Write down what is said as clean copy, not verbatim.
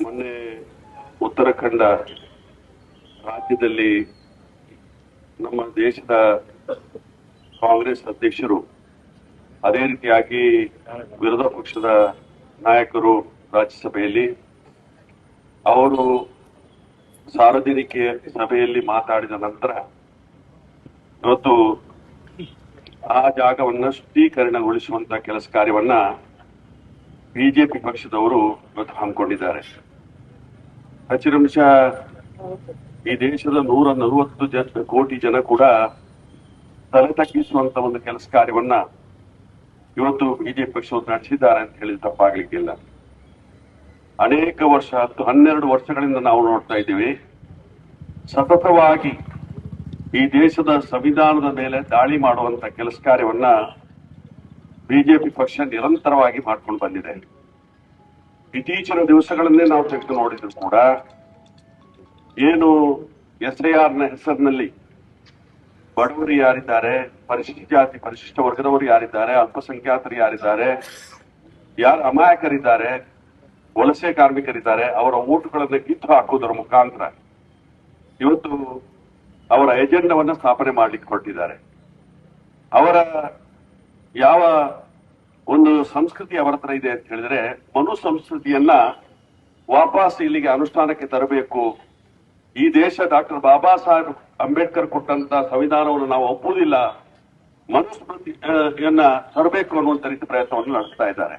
ಮೊನ್ನೆ ಉತ್ತರಾಖಂಡ ರಾಜ್ಯದಲ್ಲಿ ನಮ್ಮ ದೇಶದ ಕಾಂಗ್ರೆಸ್ ಅಧ್ಯಕ್ಷರು ಅದೇ ರೀತಿಯಾಗಿ ವಿರೋಧ ಪಕ್ಷದ ನಾಯಕರು ರಾಜ್ಯಸಭೆಯಲ್ಲಿ ಅವರು ಸಾರ್ವಜನಿಕ ಸಭೆಯಲ್ಲಿ ಮಾತಾಡಿದ ನಂತರ ಇವತ್ತು ಆ ಜಾಗವನ್ನ ಶುದ್ಧೀಕರಣಗೊಳಿಸುವಂತ ಕೆಲಸ ಕಾರ್ಯವನ್ನ ಬಿಜೆಪಿ ಪಕ್ಷದವರು ಇವತ್ತು ಹಮ್ಮಿಕೊಂಡಿದ್ದಾರೆ. ಹಚ್ಚಿರಂಶ ಈ ದೇಶದ 140 ಕೋಟಿ ಜನ ಕೂಡ ತಲೆ ತಗ್ಗಿಸುವಂತ ಒಂದು ಕೆಲಸ ಕಾರ್ಯವನ್ನ ಇವತ್ತು ಬಿಜೆಪಿ ಪಕ್ಷವರು ನಡೆಸಿದ್ದಾರೆ ಅಂತ ಹೇಳಿದ್ರೆ ತಪ್ಪಾಗ್ಲಿಕ್ಕಿಲ್ಲ. ಅನೇಕ ವರ್ಷ 12 ವರ್ಷಗಳಿಂದ ನಾವು ನೋಡ್ತಾ ಇದ್ದೀವಿ, ಸತತವಾಗಿ ಈ ದೇಶದ ಸಂವಿಧಾನದ ಮೇಲೆ ದಾಳಿ ಮಾಡುವಂತ ಕೆಲಸ ಕಾರ್ಯವನ್ನ ಬಿಜೆಪಿ ಪಕ್ಷ ನಿರಂತರವಾಗಿ ಮಾಡ್ಕೊಂಡು ಬಂದಿದೆ. ಇತ್ತೀಚಿನ ದಿವಸಗಳನ್ನೇ ನಾವು ತೆಗೆದು ನೋಡಿದ್ರು ಕೂಡ ಏನು SIR ನ ಹೆಸರಿನಲ್ಲಿ ಬಡವರು ಯಾರಿದ್ದಾರೆ, ಪರಿಶಿಷ್ಟ ಜಾತಿ ಪರಿಶಿಷ್ಟ ವರ್ಗದವರು ಯಾರಿದ್ದಾರೆ, ಅಲ್ಪಸಂಖ್ಯಾತರು ಯಾರಿದ್ದಾರೆ, ಯಾರು ಅಮಾಯಕರಿದ್ದಾರೆ, ವಲಸೆ ಕಾರ್ಮಿಕರಿದ್ದಾರೆ, ಅವರ ಓಟುಗಳನ್ನು ಕಿತ್ತು ಹಾಕುವುದರ ಮುಖಾಂತರ ಇವತ್ತು ಅವರ ಎಜೆಂಡವನ್ನ ಸ್ಥಾಪನೆ ಮಾಡ್ಲಿಕ್ಕೆ ಹೊರಟಿದ್ದಾರೆ. ಅವರ ಯಾವ ಒಂದು ಸಂಸ್ಕೃತಿ ಅವರ ಹತ್ರ ಇದೆ ಅಂತ ಹೇಳಿದ್ರೆ, ಮನು ಸಂಸ್ಕೃತಿಯನ್ನ ವಾಪಸ್ ಇಲ್ಲಿಗೆ ಅನುಷ್ಠಾನಕ್ಕೆ ತರಬೇಕು. ಈ ದೇಶ ಡಾಕ್ಟರ್ ಬಾಬಾ ಸಾಹೇಬ್ ಅಂಬೇಡ್ಕರ್ ಕೊಟ್ಟಂತ ಸಂವಿಧಾನವನ್ನು ನಾವು ಒಪ್ಪುವುದಿಲ್ಲ, ಮನುಸ್ಮೃತಿಯನ್ನ ತರಬೇಕು ಅನ್ನುವಂತ ರೀತಿ ಪ್ರಯತ್ನವನ್ನು ನಡೆಸ್ತಾ ಇದ್ದಾರೆ.